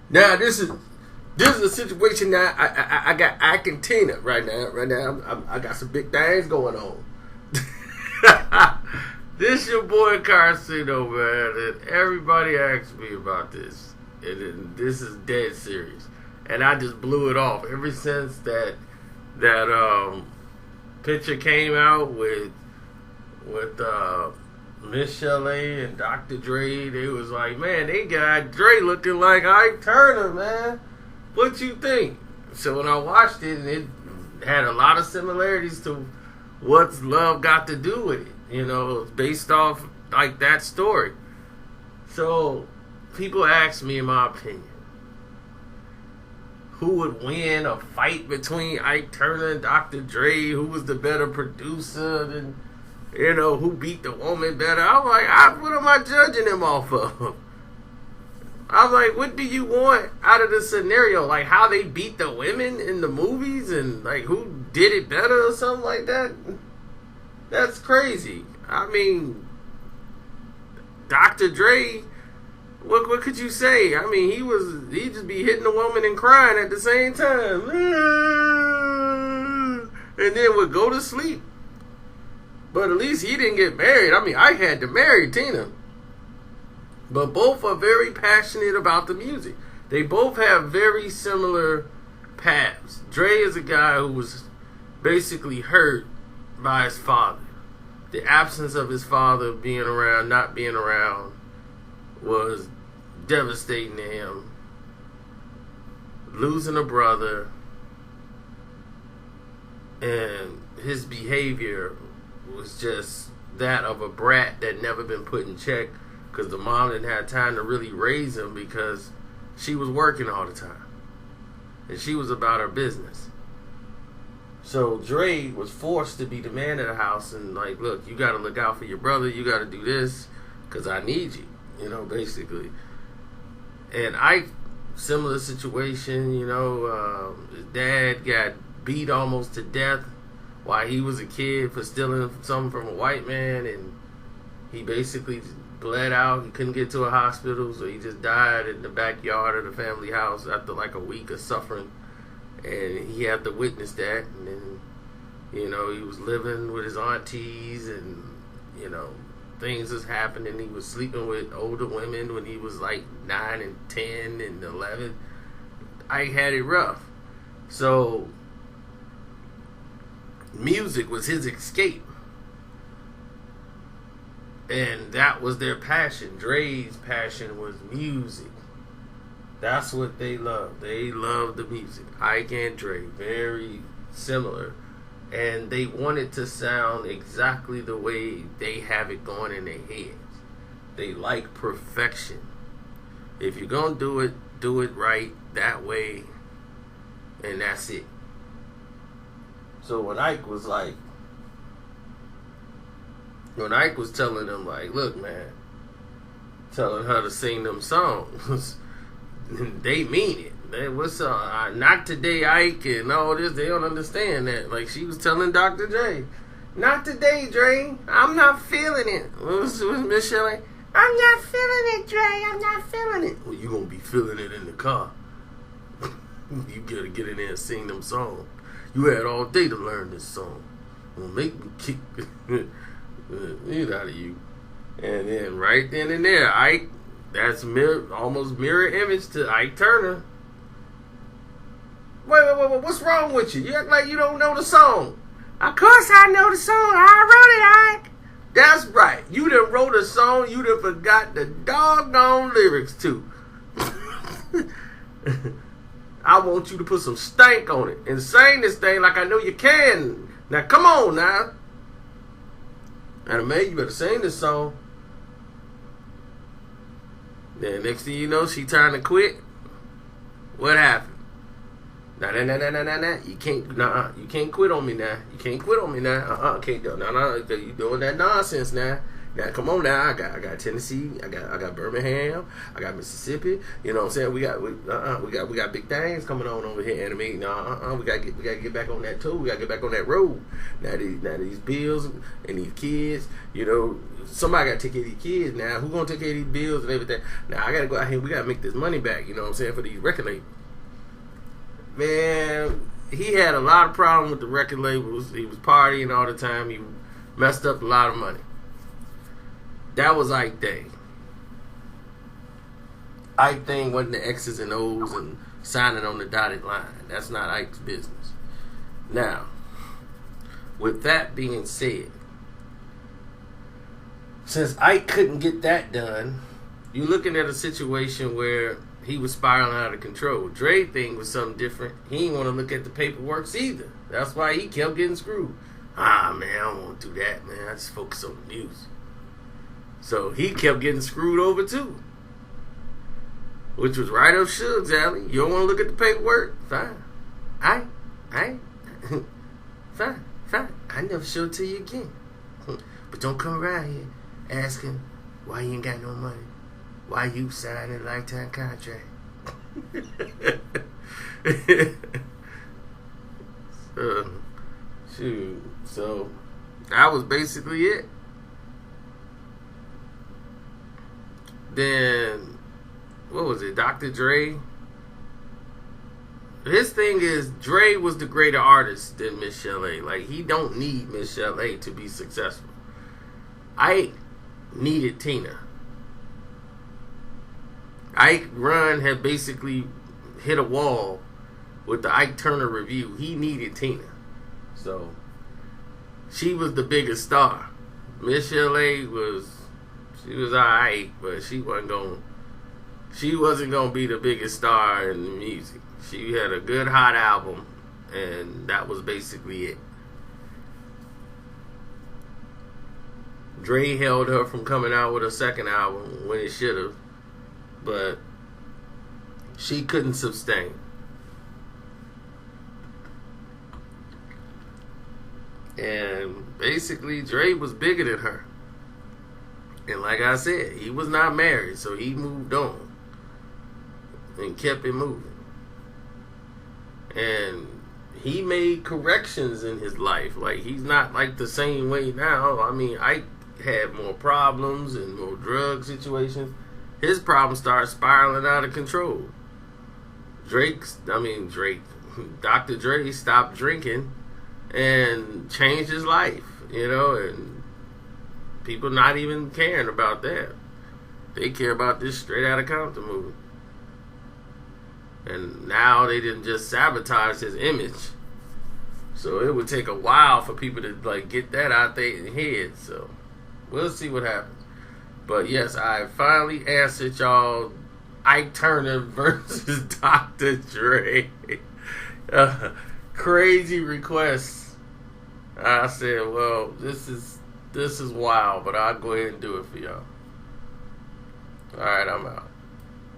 Now this is a situation that I got Ike and Tina right now. Right now, I got some big things going on. This your boy Karceno, man, and everybody asks me about this, and this is dead serious, and I just blew it off ever since that picture came out with Miss Chalet and Dr. Dre. They was like, man, they got Dre looking like Ike Turner, man. What you think? So when I watched it, it had a lot of similarities to what's love got to do with it. You know, based off like that story. So people ask me, in my opinion, who would win a fight between Ike Turner and Dr. Dre? Who was the better producer? And, you know, who beat the woman better? I was like, what am I judging him off of? I was like, what do you want out of the scenario? Like how they beat the women in the movies and like who did it better or something like that? That's crazy. I mean, Dr. Dre, what could you say? I mean, he just be hitting a woman and crying at the same time. And then would go to sleep. But at least he didn't get married. I mean, I had to marry Tina. But both are very passionate about the music. They both have very similar paths. Dre is a guy who was basically hurt by his father. The absence of his father being around, not being around, was devastating to him. Losing a brother, and his behavior was just that of a brat that never been put in check because the mom didn't have time to really raise him because she was working all the time. And she was about her business. So Dre was forced to be the man of the house and like, look, you got to look out for your brother. You got to do this because I need you, you know, basically. And Ike, similar situation, you know, his dad got beat almost to death while he was a kid for stealing something from a white man, and he basically bled out. He couldn't get to a hospital, so he just died in the backyard of the family house after like a week of suffering. And he had to witness that, and then, you know, he was living with his aunties, and, you know, things was happening. He was sleeping with older women when he was like 9 and 10 and 11. Ike had it rough. So music was his escape. And that was their passion. Dre's passion was music. That's what they love. They love the music. Ike and Dre, very similar. And they wanted to sound exactly the way they have it going in their heads. They like perfection. If you're going to do it right that way, and that's it. So when Ike was telling them, like, look, man, telling her to sing them songs, they mean it. What's not today, Ike, and all this. They don't understand that. Like she was telling Dr. Dre, not today, Dre. I'm not feeling it. What was Miss Shelley? I'm not feeling it, Dre. I'm not feeling it. Well, you gonna be feeling it in the car. You gotta get in there and sing them songs. You had all day to learn this song. Well, make me kick it out of you. And then right then and there, Ike. That's almost mirror image to Ike Turner. Wait, what's wrong with you? You act like you don't know the song. Of course I know the song. I wrote it, Ike. That's right. You done wrote a song you done forgot the doggone lyrics to. I want you to put some stank on it and sing this thing like I know you can. Now come on now. And man, you better sing this song. Then next thing you know, she trying to quit. What happened? Nah. You can't quit on me now. You can't quit on me now. Can't do. No. You doing that nonsense now. Now come on now, I got Tennessee, I got Birmingham, I got Mississippi. You know what I'm saying? We got big things coming on over here. And I mean, we gotta get back on that tour. We gotta get back on that road. Now these bills and these kids. You know, somebody gotta take care of these kids. Now who gonna take care of these bills and everything? Now I gotta go out here. We gotta make this money back. You know what I'm saying, for these record labels. Man, he had a lot of problems with the record labels. He was partying all the time. He messed up a lot of money. That was Ike thing. Ike thing wasn't the X's and O's and signing on the dotted line. That's not Ike's business. Now, with that being said, since Ike couldn't get that done, you're looking at a situation where he was spiraling out of control. Dre thing was something different. He didn't want to look at the paperwork either. That's why he kept getting screwed. Man, I don't want to do that, man. I just focus on the music. So he kept getting screwed over too. Which was right up Suge's alley. You don't want to look at the paperwork? Fine. Fine. I never show it to you again. But don't come around here asking why you ain't got no money. Why you signed a lifetime contract? So that was basically it. Then, what was it? Dr. Dre. His thing is, Dre was the greater artist than Miss Chalet. Like, he don't need Miss Chalet to be successful. Ike needed Tina. Ike Run had basically hit a wall with the Ike Turner review. He needed Tina. So, she was the biggest star. Miss Chalet was alright, but she wasn't gonna be the biggest star in the music. She had a good hot album, and that was basically it. Dre held her from coming out with a second album when it should have, but she couldn't sustain. And basically, Dre was bigger than her. And like I said, he was not married, so he moved on and kept it moving. And he made corrections in his life. Like, he's not like the same way now. I mean, Ike had more problems and more drug situations. His problems started spiraling out of control. Dr. Dre stopped drinking and changed his life, you know, and people not even caring about that. They care about this Straight Outta Compton movie. And now they didn't just sabotage his image. So it would take a while for people to like get that out their head. So we'll see what happens. But yes, I finally answered y'all Ike Turner versus Dr. Dre. Crazy requests. I said, well, this is wild, but I'll go ahead and do it for y'all. Alright, I'm out.